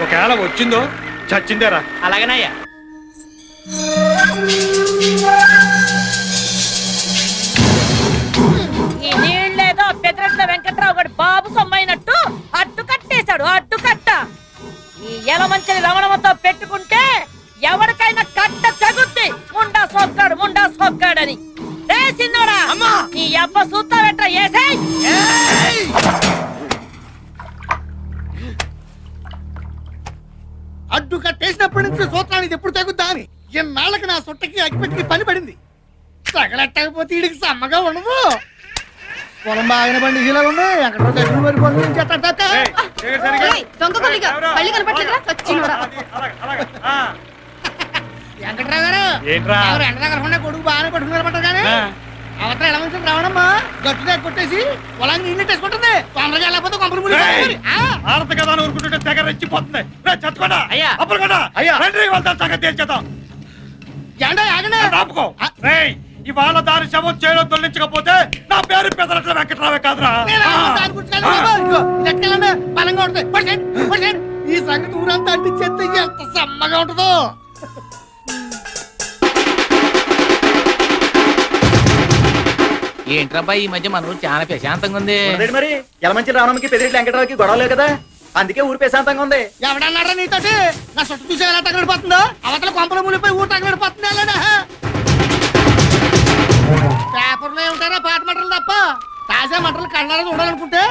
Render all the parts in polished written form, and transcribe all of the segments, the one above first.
ఒకవేళ వచ్చిందో చచ్చిందేరా. అలాగేనయ్యా. ఈ నీళ్ళేదో పెదరెట్ల వెంకట్రావు గడి బాబు సొమ్మైనట్టు అడ్డు కట్టేశాడు. అడ్డు కట్ట ఈ ఎలమంచిని రమణమతో పెట్టుకుంటే ఎవరికైనా కట్ట తగుద్ది. ముండా సోక్కాడని సిన్నోడా నీ అబ్బ సూత్తా వెంట ఏసేయ్. అడ్డు కట్టేసినప్పటి నుంచి సూత్రానికి ఎప్పుడు తగ్గుద్దా అని ఎన్నాళ్ళకి నా సొట్టకి అగ్గిపెట్టికి పని పడింది. తగలెట్టకపోతే వీడికి సమ్మగా ఉండదు. పొలం బాగానే పండి ఇలా ఉన్నాయి. ఎక్కడో దగ్గర పడిపోతుంది. వెంకట్రావు గారు ఎండ దగ్గర కొడుకు బాగానే పట్టుకున్నారమంటారు కానీ అవతల ఎలా మంచి రావడమ్మా గట్టుగా కొట్టేసి పొలాన్ని నీళ్ళు వేసుకుంటుంది. తొందరగా వెళ్ళకపోతే కొంపలు మునిగిపోతాయి. ఆడత కదా ఊరుకుంటుంటే తెగ రెచ్చిపోతుంది. చచ్చుకోడా అప్పుడు కదా వెళ్తాను తగ్గ తేల్చేద్దాం. ఆపుకో. ఇవాళ దాని శవం చేయడం తొలగించకపోతే నా పేరు పెదరట్ల వెంకట్రావే కాదురా. బలంగా ఉంటుంది. ఈ సంగతి ఊరంతా అంటించేస్తే ఎంత సమ్మగా ఉంటుందో. ఏంట్రబ్బా ఈ మధ్య మన ఊరు చాలా ప్రశాంతంగా ఉంది. మరి యలమంచి రావణంకి పెదిరెడ్డి వెంకటరావుకి గొడవలేదు కదా, అందుకే ఊరు ప్రశాంతంగా ఉంది. ఎవడన్నారా నీతోటి? నా చుట్టూ చూసి ఎలా తగలడిపోతుందో. అవతల కొంపల మునిపోయి ఊరు తగలడిపోతుంది. పేపర్లో ఏముంటారా పాత మంటలు తప్ప తాజా మంటలు కళ్ళారా చూడాలనుకుంటే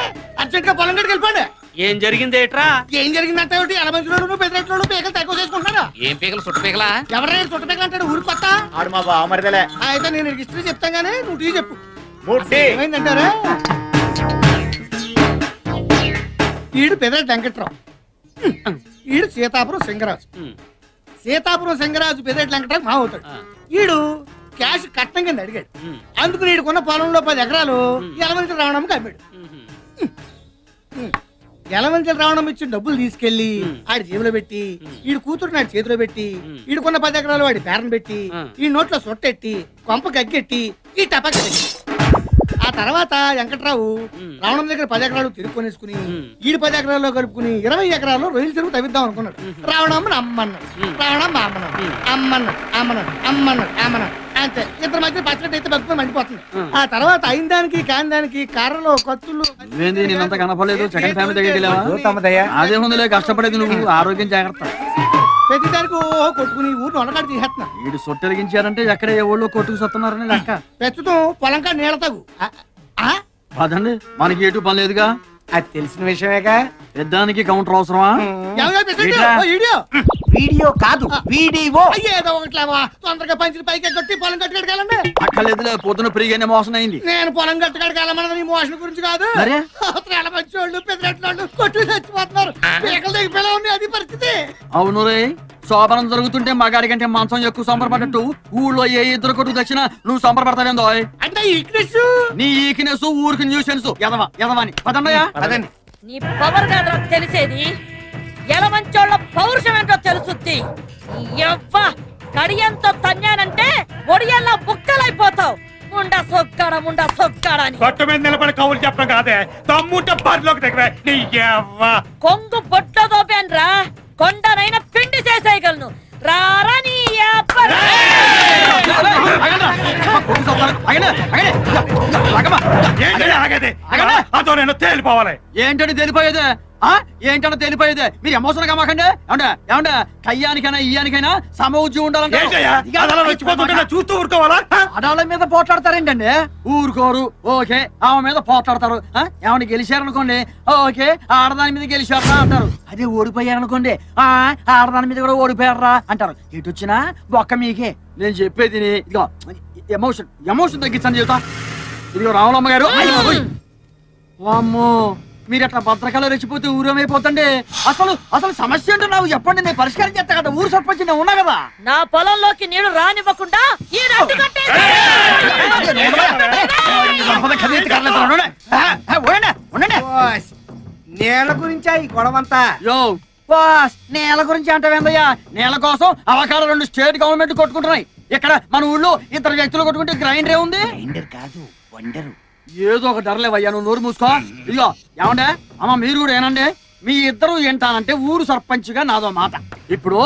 అర్జెంట్ గా పొలం గడికి వెళ్ళిపోండి. ఏం జరిగింది ఏట్రా? ఏం జరిగిందంటే ఎలమంచిలోను పెద్దరెట్లోను పీకలు తక్కువ చేసుకుంటున్నారా? ఏం పీకలు చుట్ట పీకలా? ఎవరైనా చుట్ట పీకలు అంటాడు ఊరు కొత్త. ఆడు మా బావమరిదలే. అయితే నేను హిస్టరీ చెప్తాను గానీ నువ్వు టీ చెప్పు. ఏమైందంటారా? ఈడు పెదరెడ్డి వెంకట్రావు, ఈడు సీతాపురం సింగరాజు. సీతాపురం సింగరాజు పెదరెడ్డి వెంకట్రావు మా అవుతాడు. ఈడు క్యాష్ కట్నం కింద అడిగాడు. అందుకు నీడుకున్న పొలంలో 10 ఎకరాలు యలమంచి రావణంకి అమ్మాడు. యలమంచి రావణం ఇచ్చిన డబ్బులు తీసుకెళ్లి ఆడి జేబులో పెట్టి ఈడు కూతురు నాడు చేతిలో పెట్టి ఈడుకున్న 10 ఎకరాలు వాడి పేరను పెట్టి ఈ నోట్లో సొట్టెట్టి కొంప గగ్గెట్టి ఈ టపాకి పెట్టి ఆ తర్వాత వెంకట్రావు రావణం దగ్గర 10 ఎకరాలు తిరుక్కొనేసుకుని ఈడు 10 ఎకరాల్లో కలుపుకుని 20 ఎకరాల్లో రొయ్యలు తిరుగు తవ్విద్దాం అనుకున్నాడు. రావణమ్మని అమ్మన్నాడు. రావణమ్మ అమ్మన్నాడు. అంతే. ఇద్దరు మధ్య పచ్చడి అయితే బతుకుని మండిపోతుంది. ఆ తర్వాత అయిన దానికి కాని దానికి కర్రలు కత్తులు. నేనంత కనపడలేదు. సెకండ్ ఫ్యామిలీ దగ్గర అదే ముందులే కష్టపడేది నువ్వు. ఆరోగ్యం జాగ్రత్త. ప్రతి దానికి ఓహో కొట్టుకుని ఊరిని వండకాడు తీసేస్తున్నా. వీడు సొట్టెలిగించారంటే ఎక్కడ ఏ ఊళ్ళో కొట్టుకు సత్తున్నారని లెక్క. ప్రస్తుతం పొలంకా నీళ్ళ తగు అదండి మనకి ఎటు పని లేదుగా. అది తెలిసిన విషయమేగా. పెద్దానికి కౌంటర్ అవసరమా? వీడియో కాదు వీడియో. ఏదో ఒకట్లేవా తొందరగా పంచులు పైకి కొట్టి పొలం కట్టుకెళ్ళండి. అక్కర్లేదులే, పొద్దున ఫ్రీగానే మోసం అయింది. నేను పొలం కట్టుకెళ్ళమన్నది నీ మోషన్ గురించి కాదు. మంచోళ్ళు పెద్దరెట్లు కొట్టి చచ్చిపోతున్నారు. పీకలు దిగిపోయేలా ఉంది అది పరిస్థితి. అవును రే, శోభనం జరుగుతుంటే మగాడి కంటే మంచం ఎక్కువ సంబరపడ్డట్టు ఊళ్ళో ఏ ఇద్దరు కొట్టుకు తెచ్చినా నువ్వు సంబరపడతావేందో. అంటే ఈక్నెస్ నీ ఈక్నెస్ ఊరికి న్యూసెన్స్. ఎదవని పదన్నయ్యా. నీ పవర్ కాదురా తెలిసేది, ఎలమంచోళ్ళ పౌరుషం ఏంటో తెలుసుద్ది. కడియంతో తన్నానంటే ఒడియల్లా బుక్కలైపోతావు. ముండా సొక్కాడా అని గట్టు మీద నిలబడి కవులు చెప్పడం కాదే, తమ్ముంటే బరిలోకి దగ్గర కొంగు బొట్లో దోపాన్రా, కొండనైనా పిండి చేసేయగలను. రారా నీ అదో నేను తేలిపోవాలి. ఏంటని తెలిపోయేదే? ఏంటన్నా తెలిపోయేదే? మీరు ఎమోషన్ కామాకండి. ఏమంటే కయ్యానికైనా ఇయ్యానికైనా సమవుజ్జి ఉండాలంటే చూస్తూ ఊరుకోవాలా? ఆడాళ్ళ మీద పోట్లాడతారేంటండి? ఊరుకోరు. ఓకే, ఆమె మీద పోట్లాడతారు. ఏమన్నా గెలిచారనుకోండి, ఓకే ఆడదాని మీద గెలిచారా అంటారు. అదే ఓడిపోయారనుకోండి, ఆడదాని మీద కూడా ఓడిపోయారా అంటారు. ఎటు వచ్చినా ఒక్క మీకే. నేను చెప్పేది ఇదిగో, ఎమోషన్ తగ్గించండి చెబుతా. ఇదిగో రావులమ్మ గారు, వామ్మో మీరు అట్లా భద్రకాలు రెచ్చిపోతే ఊరేమైపోతండి. అసలు సమస్య ఏంటో నాకు చెప్పండి, నేను పరిష్కారం చేస్తా కదా. ఊరు సర్పంచ్ నేను ఉన్నా కదా. నా పొలంలోకి నీళ్లు రానివ్వకుండా నేల గురించా ఈ గొడవంతా? నేల గురించి అంటావేందయ్యా? నేల కోసం అవకాశం 2 స్టేట్ గవర్నమెంట్ కొట్టుకుంటున్నాయి. ఇక్కడ మన ఊళ్ళో ఇద్దరు వ్యక్తులు కొట్టుకుంటే గ్రైండర్ ఉంది. గ్రైండర్ కాదు వండరు. ఏదో ఒక ధరలేవయ్యా, నువ్వు నోరు మూసుకో. ఇదిగో ఏమండే అమ్మ, మీరు కూడా ఏనండి, మీ ఇద్దరు ఏంటానంటే ఊరు సర్పంచ్గా నాదో మాట. ఇప్పుడు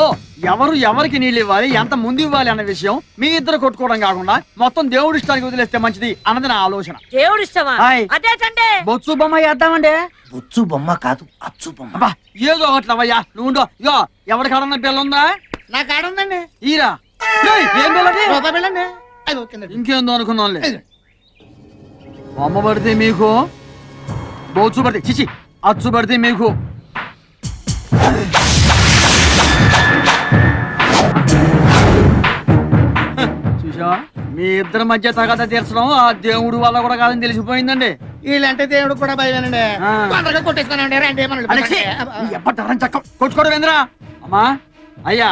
ఎవరు ఎవరికి నీళ్ళు ఇవ్వాలి, ఎంత ముందు ఇవ్వాలి అన్న విషయం మీ ఇద్దరు కొట్టుకోవడం కాకుండా మొత్తం దేవుడి ఇష్టానికి వదిలేస్తే మంచిది అన్నది నా ఆలోచన. దేవుడు ఇష్టమా? హాయ్. అదేటండి. బొత్సు బొమ్మ వేద్దామండి. బొచ్చు బొమ్మ కాదు, అచ్చు బొమ్మ. అబ్బా ఏదో ఒకట్లవయ్యా, నువ్వు ఉండో. ఇగో ఎవరి కాడన్న బిల్ల ఉందా? నా కాడ ఉందండి. ఈరా ఏయ్, ఏం బిల్లది? రూపాయి బిళ్ళండి. అది ఓకేనండి. ఇంకేందో అనుకున్నాంలే. బొమ్మ పడితే మీకు, బొచ్చు పడితే చిచి అచ్చు పడితే మీకు. చూసావా, మీ ఇద్దరి మధ్య తగద తీర్చడం ఆ దేవుడు వల్ల కూడా కాదని తెలిసిపోయిందండి. వీళ్ళంటే దేవుడు కూడా భయమేనండి. ఆ. తొందరగా కొట్టేసుకోనండి. రండి ఏమన్నా అలెక్సీ, ఈ ఎప్పటి చక్క కొట్టుకోవడం ఏందిరా? అమ్మా అయ్యా,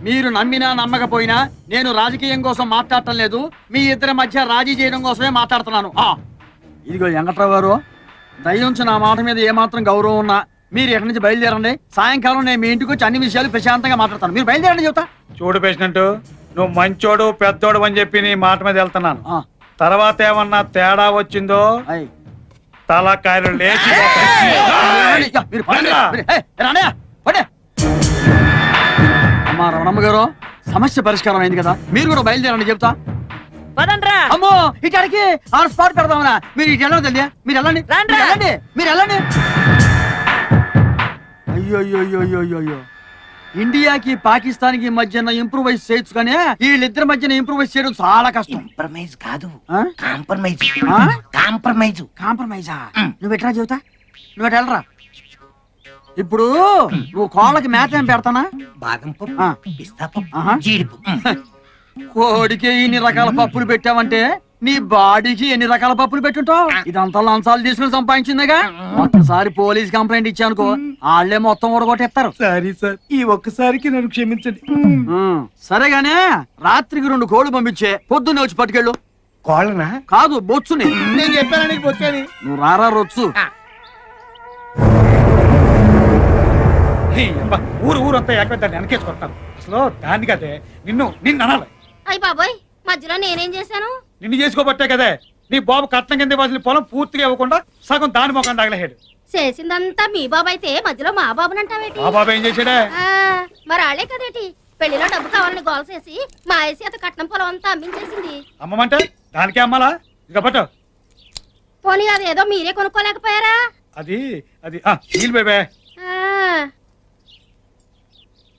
మీరు నమ్మినా నమ్మకపోయినా నేను రాజకీయం కోసం మాట్లాడటం లేదు, మీ ఇద్దరి మధ్య రాజీ చేయడం కోసమే మాట్లాడుతున్నాను. ఇదిగో వెంకట్రావు గారు, దయించి నా మాట మీద ఏమాత్రం గౌరవం ఉన్నా మీరు ఎక్కడి నుంచి బయలుదేరండి. సాయంకాలం నేను మీ ఇంటికి వచ్చి అన్ని విషయాలు ప్రశాంతంగా మాట్లాడతాను. మీరు బయలుదేరండి చెబుతా. చూడు పేసినట్టు, నువ్వు మంచోడు పెద్దోడు అని చెప్పి నీ మాట మీద వెళ్తున్నాను. ఆ, తర్వాత ఏమన్నా తేడా వచ్చిందో అయ్. తలకాయలు లేచి ఇక మీరు పడండి. ఏయ్, రానయ్య, పడే. అమ్మా రమణమ్మ గారు, సమస్య పరిష్కారం అయింది కదా, మీరు కూడా బయలుదేరండి చెప్తా. పదండ్రా. అమ్మో ఇక్కడికి ఆన్ స్పాట్ పెడదామనా? మీరు ఇటు వెళ్ళండి తల్లి, మీరు వెళ్ళండి, రండి. మీరు వెళ్ళండి, మీరు వెళ్ళండి. అయ్యో అయ్యో అయ్యో అయ్యో అయ్యో, ఇండియాకి పాకిస్తాన్ కి మధ్యన ఇంప్రూవైజ్ చేయొచ్చు కానీ వీళ్ళిద్దరి మధ్యన ఇంప్రూవైజ్ చేయడం చాలా కష్టం. కాంప్రమైజ్ కాదు, ఆ? కాంప్రమైజ్. ఆ? కాంప్రమైజ్. కాంప్రమైజా? నువ్వు ఎట్లా చెబుతా, నువ్వు ఎట్లా వెళ్ళరా. ఇప్పుడు నువ్వు కోళ్ళకి మేత ఏం పెడతానా? బాదం పప్పు, ఆ. పిస్తా పప్పు, ఆహా. జీడిపప్పు. కోడికి ఇన్ని రకాల పప్పులు పెట్టావంటే నీ బాడీకి ఎన్ని రకాల పప్పులు పెట్టుంటావు? ఇదంతా లంచాలు తీసుకుని సంపాదించిందిగా. ఒక్కసారి పోలీస్ కంప్లైంట్ ఇచ్చానుకో, వాళ్ళే మొత్తం ఊడగొట్టేస్తారు. సారీ సార్, ఈ ఒక్కసారికి నన్ను క్షమించండి. సరేగానే రాత్రికి 2 కోళ్ళు పంపించే, పొద్దున్నే వచ్చి పట్టుకెళ్ళు. కోళ్ళనా? కాదు, బొచ్చుని. నేను చెప్పాను నీకు వచ్చాని. నువ్వు రారా రొచ్చు. హీ, అబ్బా, ఊరంతా ఏకమైతే వెనకేసుకొస్తాను. అసలు దాన్ని కదే నిన్ను అనాలి. అయ్య బాబోయ్, మధ్యలో నేనేం చేశాను? నిన్ను చేసుకోబట్టే కదే నీ బాబు కట్నం కింద ఇవ్వాల్సిన పొలం పూర్తిగా ఇవ్వకుండా సగం దాని మొఖం తగలహేడు. చేసిందంతా మీ బాబు అయితే మధ్యలో మా బాబునంటావేటి? ఆ బాబు ఏం చేశాడే? మరి ఆళ్లే కదేటి పెళ్లిలో డబ్బు కావాలని గోల చేసి మా ఐసి అత కట్నం పొలం అంతా అమ్మించేసింది. అమ్మమంటే దానికే అమ్మాలా? ఇక పట్టు. పోనీ అదేదో మీరే కొనుక్కోలేకపోయారా? అది అది నీళ్ళు బేబే. ఆ,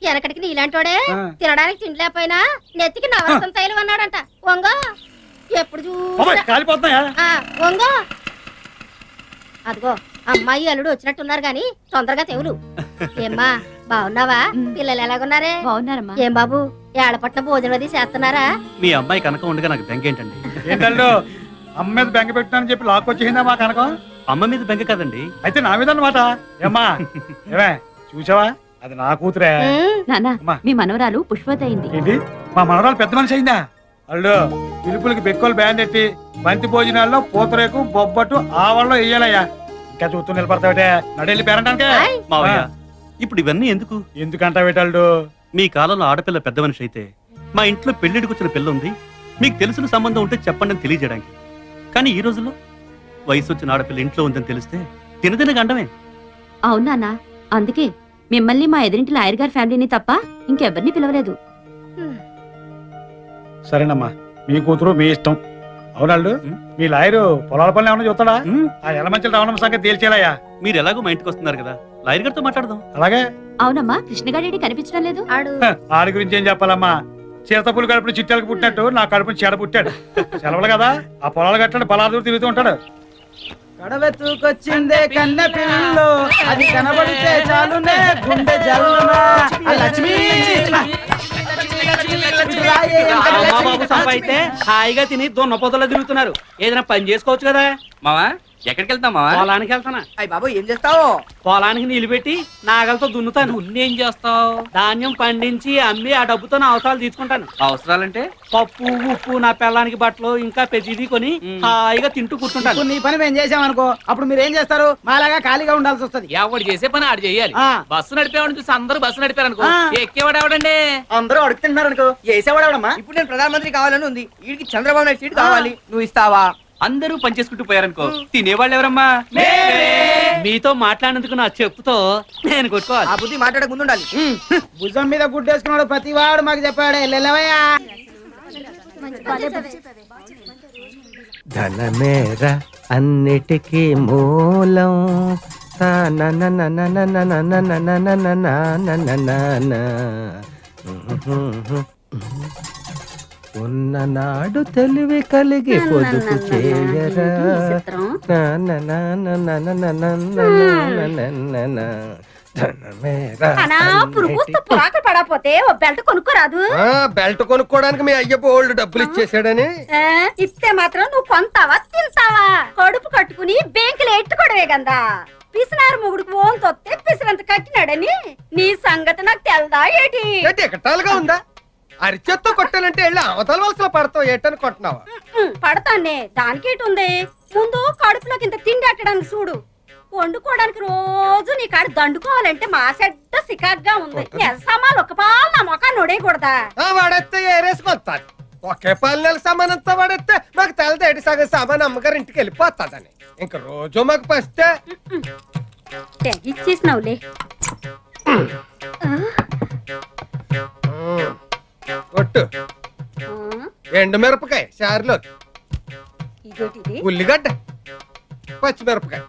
వెనకటికి నీలాంటోడే ఆ. తినడానికి తిండి లేకపోయినా నెత్తికి నవరసం తైలం అన్నాడంట. వంగో ఎప్పుడు బాబాయ్, చూసినా కాలిపోతున్నాయా? వంగో. అదిగో అమ్మాయి అల్లుడు వచ్చినట్టున్నారు గాని తొందరగా తెవులు. ఏమ్మా బాగున్నావా? పిల్లలు ఎలాగున్నారే? బాగున్నారమ్మా. ఏం బాబు ఏడపట్ల భోజనం అది చేస్తున్నారా? మీ అమ్మాయి కనుక ఉండగా నాకు బెంగ ఏంటండి? ఏంటల్లు అమ్మ మీద బెంగ పెట్టానని చెప్పి లాక్కొచ్చేసిందా మా కనకం? అమ్మ మీద బెంగ కదండి. అయితే నా మీద అన్నమాట. ఏమ్మా ఏమే చూసావా, అది నా కూతురే. నాన్న, అమ్మా. మీ మనవరాలు పుష్పవతి అయింది. ఏంటి, మా మనవరాలు పెద్ద మనిషి అయిందా? అల్లు పిలుపులకి బెక్కలు బ్యాండ్ ఎట్టి బంతి భోజనాల్లో పూతరేకు బొబ్బట్టు ఆవల్లో వేయాలయ్యా. ఇంకా చూస్తూ నిలబడతావిటే, నడెళ్ళి పేరంటానికే. ఆయ్. మావయ్య, ఇప్పుడు ఇవన్నీ ఎందుకు? ఎందుకంటావేటల్లు? మీ కాలంలో ఆడపిల్ల పెద్ద మనిషి అయితే మా ఇంట్లో పెళ్లిడికి వచ్చిన పిల్ల ఉంది, మీకు తెలిసిన సంబంధం ఉంటే చెప్పండి అని తెలియజేయడానికి. కానీ ఈ రోజుల్లో వయసు వచ్చిన ఆడపిల్ల ఇంట్లో ఉందని తెలిస్తే తినదిన గండమే. అవును నాన్న, అందుకే మిమ్మల్ని మా ఎదురింటి లాయర్ గారి ఫ్యామిలీని తప్ప ఇంకెవరిని పిలవలేదు. సరేనమ్మా, మీ కూతురు మీ ఇష్టం. అవునాళ్ళు మీ లాయరు పొలాల పనులు ఏమన్నా చూస్తాడా? ఆ ఎలమంచి రావడం సంగతి తేల్చేలాయా? మీరు ఎలాగో మా ఇంటికి వస్తున్నారు కదా, లాయర్ గారితో మాట్లాడదాం. అలాగే. అవునమ్మా, కృష్ణగాడి కనిపించడం లేదు. ఆడు ఆడి గురించి ఏం చెప్పాలమ్మా? చిరతపులు కడుపుని చిట్టాలకు పుట్టినట్టు నా కడుపుని చెడ పుట్టాడు. సెలవులు కదా, ఆ పొలాలు కట్టండి పలాదూరు తిరుగుతూ ఉంటాడు. కడవెత్తుకొచ్చిందే కన్నె పిల్లు, అది కనబడితే చాలునే గుండె జల్లునా. లక్ష్మి బాబు సంపాయితే హాయిగా తిని దొన్న పొదలో తిరుగుతున్నారు. ఏదైనా పని చేసుకోవచ్చు కదా. మావా ఎక్కడికి వెళ్తాం మావా? పొలానికి వెళ్తానా? అయ్య బాబు ఏం చేస్తావు? పొలానికి నీళ్లు పెట్టి నాగలతో దున్నుతాను. ఏం చేస్తావు? ధాన్యం పండించి అమ్మి ఆ డబ్బుతో నా అవసరాలు తీసుకుంటాను. అవసరాలంటే పప్పు ఉప్పు నా పిల్లానికి బట్టలు ఇంకా ప్రతిదీ కొని హాయిగా తింటూ కూర్చుంటాను. నీ పని మేము చేసామనుకో, అప్పుడు మీరు ఏం చేస్తారు? మాలాగా ఖాళీగా ఉండాల్సి వస్తది. ఎవడు చేసే పని ఆడు చేయాలి. ఆ. బస్సు నడిపేవాడిని చూసి అందరూ బస్సు నడిపారు అనుకో, ఆ. ఎక్కేవాడు ఎవడండి? అందరూ అడుగుతున్నారు అనుకో, వేసేవాడమ్మా. ఇప్పుడు నేను ప్రధానమంత్రి కావాలని ఉంది, వీడికి చంద్రబాబు నాయుడు సీట్ కావాలి, నువ్వు ఇస్తావా? అందరూ పనిచేసుకుంటూ పోయారనుకో తినేవాళ్ళు ఎవరమ్మా? మీతో మాట్లాడినందుకు నా చెప్పుతో నేను కొట్టుకోవాలి. ఆ బుద్ధి మాట్లాడక ముందు ఉండాలి. భుజం మీద గుడ్డేసుకున్నాడు ప్రతి వాడు మాకు చెప్పాడే వెళ్ళవయ్యా. ధనమేర అన్నిటికీ మూలం ఉన్ననాడు తెలివి కలిగి పొదుపు చేయరా పురాకు పడపోతే ఓ బెల్ట్ కొనుక్కోరాదు. బెల్ట్ కొనుక్కోడానికి మీ అయ్య బోల్డ్ డబ్బులు ఇచ్చేసాడని ఇస్తే మాత్రం నువ్వు కొంటావా తింటావా? కడుపు కట్టుకుని బేంకులు ఎట్టుకోవడమే కదా. పిసినారు మొగుడుకు ఓన్ తొత్తే పిసినంత కట్టినాడని నీ సంగతి నాకు తెల్దా ఏటి? ఎకటాలుగా ఉందా? అరిచేత్తో కొట్టానంటే వెళ్ళి అవతల వలసలో పడతావు ఏటని కొట్టినావా? పడతానే దానికేటి ఉంది. ముందు కడుపులోకి ఇంత తిండి అట్టడానికి చూడు. వండుకోవడానికి రోజు నీ కాడ దండుకోవాలంటే మా సెడ్డ సికాగ్గా ఉంది. సామాన్లు ఒక పాలు నా మొఖాన్ని నొడేయకూడదా? వాడేస్తే ఏరేసుకొస్తాది. ఒకే పాలు నెల సామానంతా వాడేస్తే మాకు తెలదేటి సగం సామాన్ అమ్మగారు ఇంటికి వెళ్ళిపోతాదని ఇంక రోజు మాకు పస్తే తెగిచ్చేసినావులే. కొట్టు ఎండు మిరపకాయ చారులో ఇదేటిది? ఉల్లిగడ్డ పచ్చిమిరపకాయ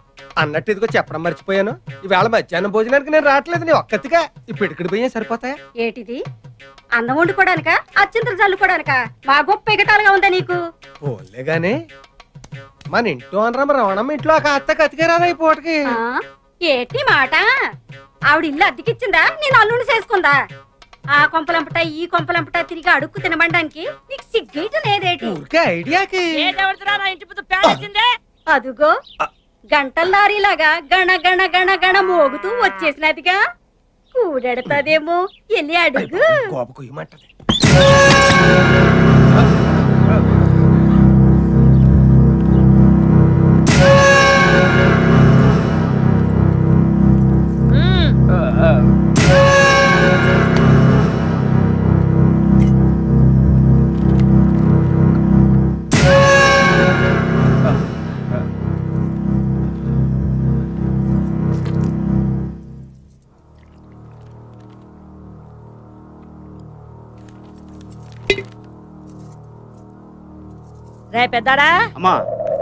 అన్నట్టు ఇదిగో చెప్పడం మర్చిపోయాను. ఈవేళ మధ్యాహ్నం భోజనానికి నేను రావట్లేదు. నీ ఒక్కతిగా ఇప్పుడు ఇక్కడ పోయే సరిపోతాయా? ఏటిది? అన్నం వండుకోవడానికా అచ్చింతలు చల్లుకోవడానికా? మా గొప్ప ఎగటాలుగా ఉందా నీకు? పోలే గాని మన ఇంట్లో అనరమ్మ రవణమ్మ ఇంట్లో ఒక అత్త కతికేరాదా ఈ పూటకి? ఏటి మాట? ఆవిడ ఇల్లు అద్దెకిచ్చిందా నేను అల్లుని చేసుకుందా? ఆ కొంపలంపట ఈ కొంపలంపట తిరిగి అడుక్కు తినబండానికి నీకు సిగ్గేట లేదేటి? ఊరికే ఐడియాకి ఏదెవరిదిరా నా ఇంటి ముందు పేడొచ్చిందే? అదుగో గంటల లారీలాగా గణ గణ గణ గణ మోగుతూ వచ్చేసినదిగా. కూడెడతాదేమో వెళ్ళి అడుగు. కోప కుయ్యమంటది. రే పెద్దాడా, అమ్మా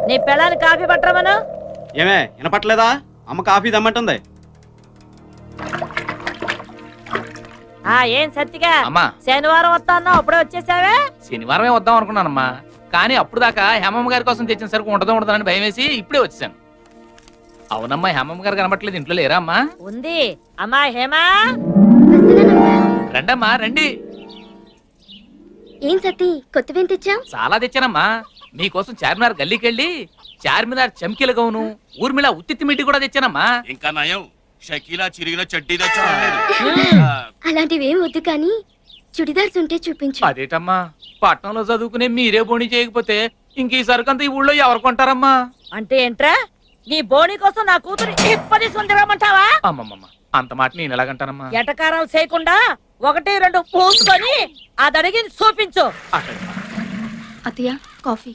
నీ పిల్లని కాఫీ పట్టరమను. ఏమే వినపట్లేదా? అమ్మ కాఫీ దమ్మంటుంది. ఏం సత్తిగా అమ్మా శనివారం వస్తా అన్నావు, అప్పుడే వచ్చేసావే? శనివారమే వద్దాం అనుకున్నానమ్మా, కానీ అప్పుడు దాకా హేమమ్మ గారి కోసం తెచ్చిన సరుకు ఉండదని భయం వేసి ఇప్పుడే వచ్చాను. అవునమ్మా, హేమమ్మ గారు కనబట్లేదు, ఇంట్లో లేరా అమ్మా? ఉంది. అమ్మా హేమా, రండమ్మా రండి. ఏం సత్తి కొత్తవేం తెచ్చావు? చాలా తెచ్చానమ్మా. మీకోసం చార్మినార్ గల్లీకి వెళ్ళి చార్మినార్ చమ్కీల గౌను, ఊర్మిళ ఉత్తిత్తి మిట్టి కూడా తెచ్చానమ్మా. ఇంకా నయం, షకీలా చిరిగిన చెడ్డీ తెచ్చా. అలాంటివేం వద్దు కానీ చుడిదార్స్ ఉంటే చూపించు. అదేటమ్మా, పట్నంలో చదువుకునే మీరే బోణి చేయకపోతే ఇంక ఈ సరుకంతా ఈ ఊళ్ళో ఎవరు కొంటారమ్మా? అంటే ఏంట్రా? నీ బోని కోసం నా కూతురు ఇప్పటి సుందరమంటావా? అమ్మమ్మమ్మ, అంత మాట నేను ఎలాగంటానమ్మా? ఎటకారాలు చేయకుండా 1-2 పూసుకొని అది అడిగి చూపించు. అత్తయ్య కాఫీ.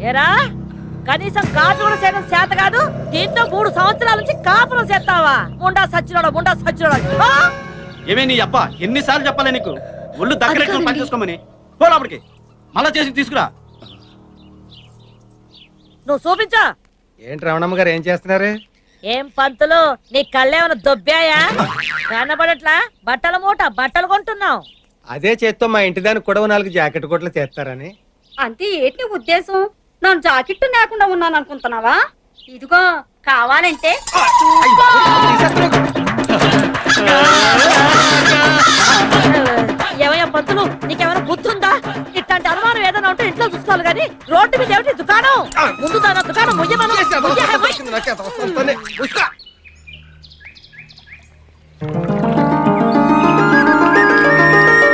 ఏరా, కనీసం కాఫీ కూడా చేయడం చేత కాదు, దీంతో 3 సంవత్సరాల నుంచి కాపురం చేస్తావా? ముండా సచ్చినోడా. ఏమే నీ అప్ప ఎన్నిసార్లు చెప్పాలి నీకు? ఒళ్ళు దగ్గర పని చేసుకోమని పోలాపడికి మళ్ళా చేసి తీసుకురా. నువ్వు చూపించా. ఏంటి రమణమ్మ గారు ఏం చేస్తున్నారు? ఏం పంతులు, నీ కళ్ళేమన్నా దొబ్బాయా? కనబడట్లా? బట్టల మూట బట్టలు కొంటున్నావు. అదే చేత్తో మా ఇంటి దానికి కూడా 4 జాకెట్ కొట్లు చేస్తారని. అంతే ఏంటి ఉద్దేశం? నన్ను జాకెట్టు లేకుండా ఉన్నాను అనుకుంటున్నావా? ఇదిగో కావాలంటే ఏమయ్యా పంతులు, నీకేమైనా గుర్తుందా? ఇట్లాంటి అనుమానం ఏదైనా ఉంటే ఇంట్లో చూసుకోవాలి కానీ రోడ్డు మీద ఏమిటి దుకాణం? ముందు దాని దుకాణం ముయ్యమను.